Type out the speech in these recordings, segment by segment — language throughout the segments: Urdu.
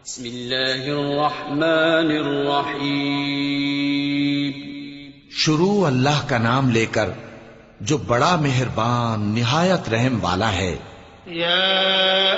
بسم اللہ الرحمن الرحیم. شروع اللہ کا نام لے کر جو بڑا مہربان نہایت رحم والا ہے. یا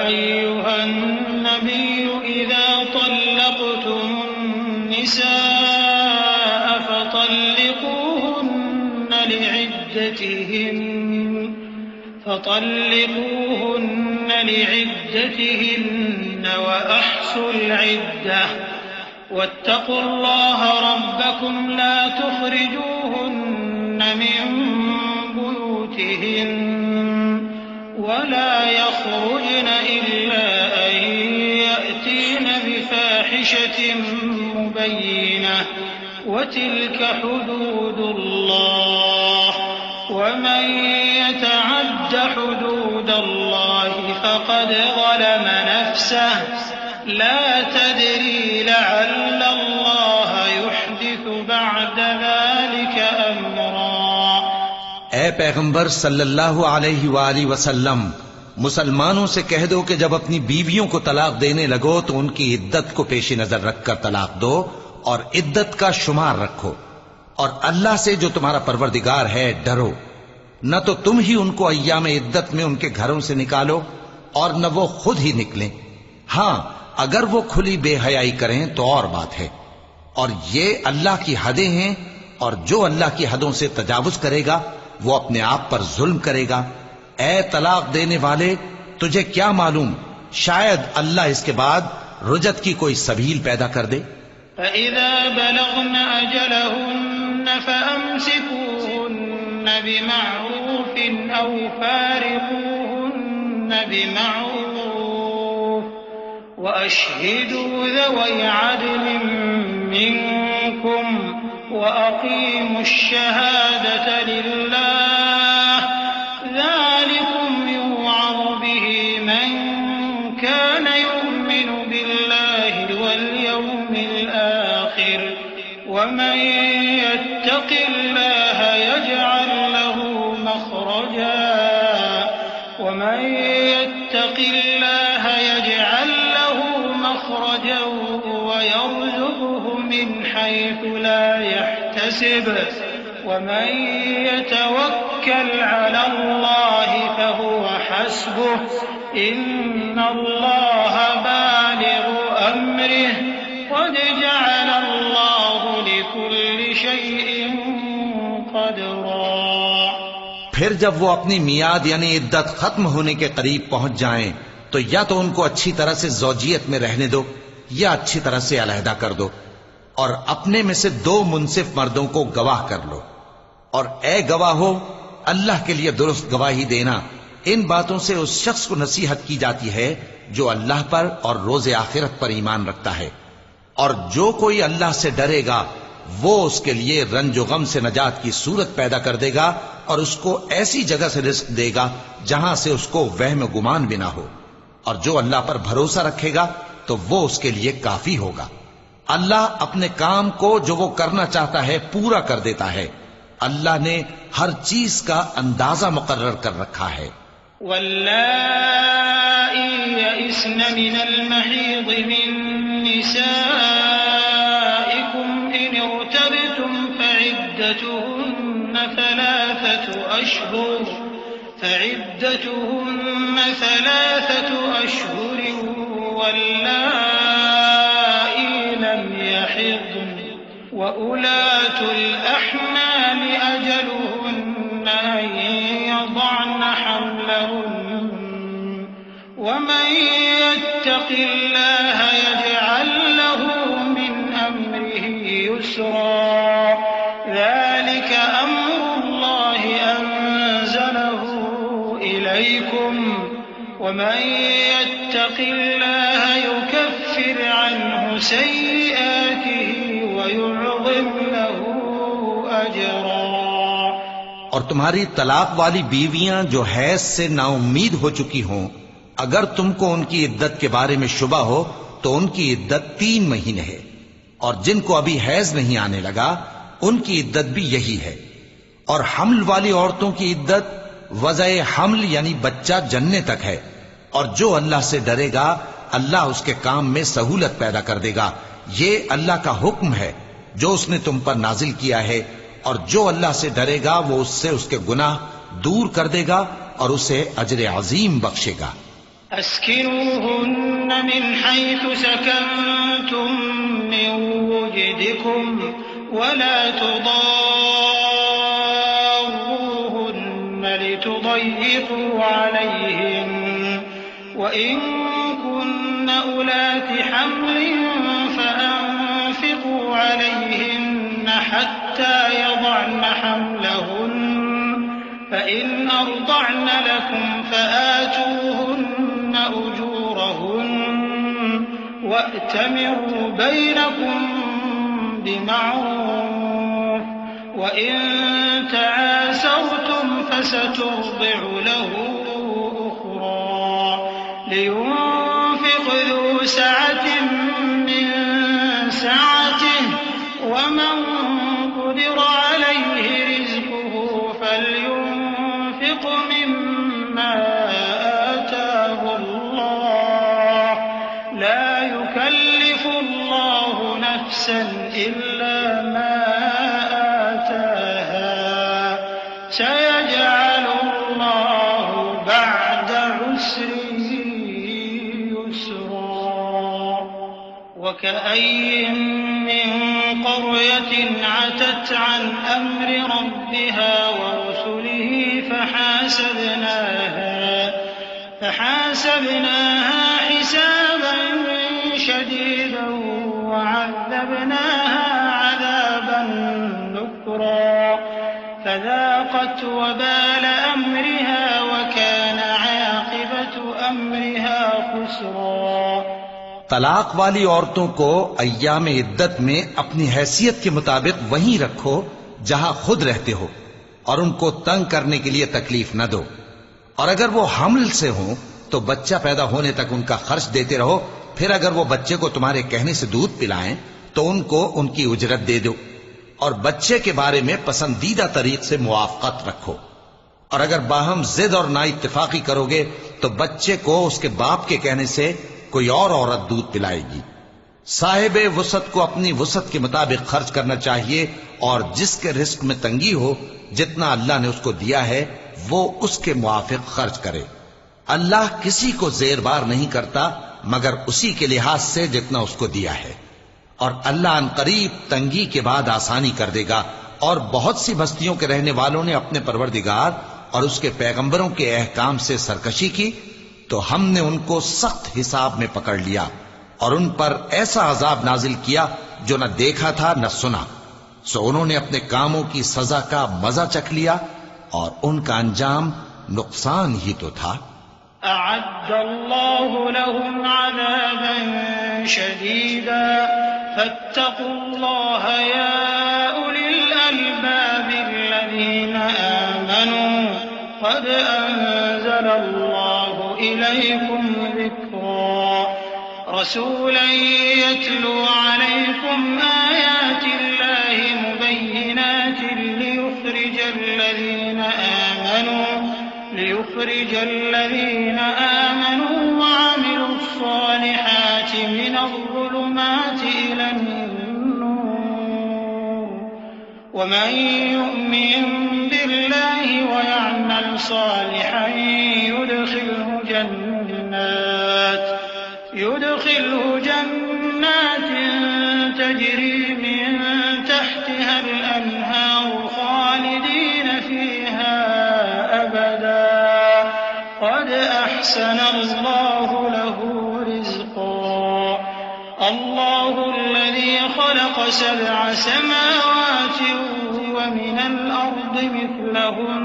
ایھا النبی اذا طلقتم النساء فطلقوهن لعدتهن وأحصوا العدة واتقوا الله ربكم لا تخرجوهن من بيوتهن ولا يخرجن إلا أن يأتين بفاحشة مبينة وتلك حدود الله ومن يتعد حدود الله فقد ظلم نفسه لا تدري لعل الله يحدث بعد ذلك أمرا. اے پیغمبر صلی اللہ علیہ وآلہ وسلم، مسلمانوں سے کہہ دو کہ جب اپنی بیویوں کو طلاق دینے لگو تو ان کی عدت کو پیش نظر رکھ کر طلاق دو اور عدت کا شمار رکھو، اور اللہ سے جو تمہارا پروردگار ہے ڈرو. نہ تو تم ہی ان کو ایام عدت میں ان کے گھروں سے نکالو اور نہ وہ خود ہی نکلیں. ہاں اگر وہ کھلی بے حیائی کریں تو اور بات ہے، اور یہ اللہ کی حدیں ہیں، اور جو اللہ کی حدوں سے تجاوز کرے گا وہ اپنے آپ پر ظلم کرے گا. اے طلاق دینے والے، تجھے کیا معلوم شاید اللہ اس کے بعد رجعت کی کوئی سبیل پیدا کر دے. فَإِذَا بَلَغْنَ أَجَلَهُنَّ فَأَمْسِكُوهُنَّ بِمَعْرُوفٍ أَوْ فَارِقُوهُنَّ بِمَعْرُوفٍ وَأَشْهِدُوا ذَوَيْ عَدْلٍ مِّنكُمْ وَأَقِيمُوا الشَّهَادَةَ لِلَّهِ ذَلِكُمْ يُوعَظُ بِهِ مَن كَانَ يُؤْمِنُ بِاللَّهِ وَالْيَوْمِ الْآخِرِ وَمَن يَتَّقِ اللَّهَ يَجْعَل لَّهُ مَخْرَجًا وَيَرْزُقْهُ مِنْ حَيْثُ لَا يَحْتَسِبُ وَمَن يَتَوَكَّلْ عَلَى اللَّهِ فَهُوَ حَسْبُهُ إِنَّ اللَّهَ بَالِغُ أَمْرِهِ قَدْ جَعَلَ اللَّهُ لِكُلِّ شَيْءٍ قَدْرًا. پھر جب وہ اپنی میعاد یعنی عدت ختم ہونے کے قریب پہنچ جائیں تو یا تو ان کو اچھی طرح سے زوجیت میں رہنے دو یا اچھی طرح سے علیحدہ کر دو، اور اپنے میں سے 2 منصف مردوں کو گواہ کر لو. اور اے گواہو، اللہ کے لیے درست گواہی دینا. ان باتوں سے اس شخص کو نصیحت کی جاتی ہے جو اللہ پر اور روز آخرت پر ایمان رکھتا ہے، اور جو کوئی اللہ سے ڈرے گا وہ اس کے لیے رنج و غم سے نجات کی صورت پیدا کر دے گا اور اس کو ایسی جگہ سے رزق دے گا جہاں سے اس کو وہم و گمان بھی نہ ہو. اور جو اللہ پر بھروسہ رکھے گا تو وہ اس کے لیے کافی ہوگا. اللہ اپنے کام کو جو وہ کرنا چاہتا ہے پورا کر دیتا ہے. اللہ نے ہر چیز کا اندازہ مقرر کر رکھا ہے. واللائي يئسن من المحيض من نسائكم إن ارتبتم فعدتهن 3 أشهر واللائي لم يحضن وأولاة الأحمال أجلهن أن يضعن حملهن ومن يتق الله يجعل له من أمره يسرا. ذلك أمر الله أنزله إليكم ومن يتق الله يكفر عنه سيئاته ويعظم له أجرا. اور تمہاری طلاق والی بیویاں جو حیض سے نا امید ہو چکی ہوں، اگر تم کو ان کی عدت کے بارے میں شبہ ہو تو ان کی عدت 3 مہینے ہے، اور جن کو ابھی حیض نہیں آنے لگا ان کی عدت بھی یہی ہے. اور حمل والی عورتوں کی عدت وضع حمل یعنی بچہ جننے تک ہے. اور جو اللہ سے ڈرے گا اللہ اس کے کام میں سہولت پیدا کر دے گا. یہ اللہ کا حکم ہے جو اس نے تم پر نازل کیا ہے، اور جو اللہ سے ڈرے گا وہ اس سے اس کے گناہ دور کر دے گا اور اسے اجر عظیم بخشے گا. أسكنوهن من حيث سكنتم من وجدكم ولا تضاروهن لتضيقوا عليهن وإن كن أولات حمل فأنفقوا عليهن حتى يضعن حملهن فإن أرضعن لكم فآتوهن أجورهن وأتمروا بينكم بمعروف وإن تعاسرتم فسترضع له أخرى لينفق ذو سعة من سعته ومن قدر عليه رزقه فلينفق مما آتاه الله لا يكلف الله نفسا إلا ما آتاها سيجعل الله بعد عسر يسرا وكأي من قرية عتت عن أمر ربها ورسله فحاسبناها حسابا شديدا وعذبناها عذابا نكرا فذاقت وبال أمرها وكان عاقبة أمرها خسرا. طلاق والی عورتوں کو ایام عدت میں اپنی حیثیت کے مطابق وہیں رکھو جہاں خود رہتے ہو، اور ان کو تنگ کرنے کے لیے تکلیف نہ دو. اور اگر وہ حمل سے ہوں تو بچہ پیدا ہونے تک ان کا خرچ دیتے رہو. پھر اگر وہ بچے کو تمہارے کہنے سے دودھ پلائیں تو ان کو ان کی اجرت دے دو، اور بچے کے بارے میں پسندیدہ طریق سے موافقت رکھو. اور اگر باہم ضد اور نا اتفاقی کرو گے تو بچے کو اس کے باپ کے کہنے سے کوئی اور عورت دودھ پلائے گی. صاحب وسعت کو اپنی وسعت کے مطابق خرچ کرنا چاہیے، اور جس کے رزق میں تنگی ہو جتنا اللہ نے اس کو دیا ہے وہ اس کے موافق خرچ کرے. اللہ کسی کو زیر بار نہیں کرتا مگر اسی کے لحاظ سے جتنا اس کو دیا ہے. اور اللہ ان قریب تنگی کے بعد آسانی کر دے گا. اور بہت سی بستیوں کے رہنے والوں نے اپنے پروردگار اور اس کے پیغمبروں کے احکام سے سرکشی کی تو ہم نے ان کو سخت حساب میں پکڑ لیا اور ان پر ایسا عذاب نازل کیا جو نہ دیکھا تھا نہ سنا. سو انہوں نے اپنے کاموں کی سزا کا مزہ چکھ لیا اور ان کا انجام نقصان ہی تو تھا. أعد الله لهم عذابا شديدا فاتقوا الله يا أولي الألباب الذين آمنوا قد أنزل الله إليكم ذكرا رسولا يتلو عليكم آيات الله مبينات ليخرج الذين آمنوا وعملوا الصالحات من الظلمات إلى النور ومن يؤمن بالله ويعمل صالحا يدخله جنات تجري من تحتها الأنهار خالدين فيها أبدا قد أحسن الله له رزقا الله الذي خلق 7 سماوات ومن الأرض مثلهن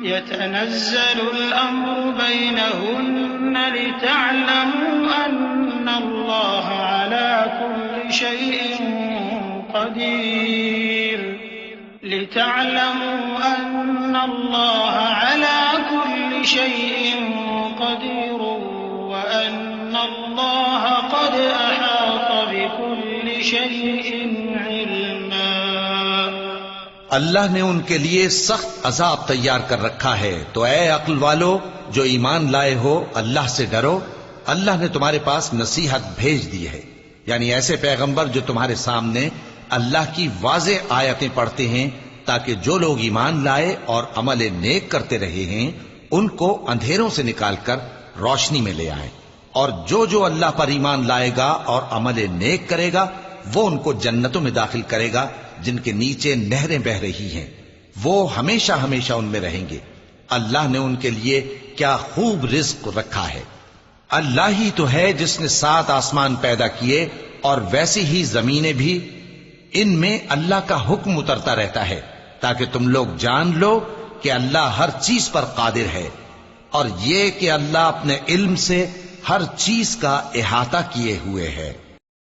يتنزل الأمر بينهن لتعلموا أن الله على كل شيء قدير وأن الله قد أحاط بكل شيء علما. اللہ نے ان کے لیے سخت عذاب تیار کر رکھا ہے، تو اے عقل والو جو ایمان لائے ہو اللہ سے ڈرو. اللہ نے تمہارے پاس نصیحت بھیج دی ہے، یعنی ایسے پیغمبر جو تمہارے سامنے اللہ کی واضح آیتیں پڑھتے ہیں، تاکہ جو لوگ ایمان لائے اور عمل نیک کرتے رہے ہیں ان کو اندھیروں سے نکال کر روشنی میں لے آئیں، اور جو اللہ پر ایمان لائے گا اور عمل نیک کرے گا وہ ان کو جنتوں میں داخل کرے گا جن کے نیچے نہریں بہ رہی ہیں، وہ ہمیشہ ہمیشہ ان میں رہیں گے۔ اللہ نے ان کے لیے کیا خوب رزق رکھا ہے۔ اللہ ہی تو ہے جس نے 7 آسمان پیدا کیے اور ویسی ہی زمینیں بھی، ان میں اللہ کا حکم اترتا رہتا ہے تاکہ تم لوگ جان لو کہ اللہ ہر چیز پر قادر ہے، اور یہ کہ اللہ اپنے علم سے ہر چیز کا احاطہ کیے ہوئے ہے۔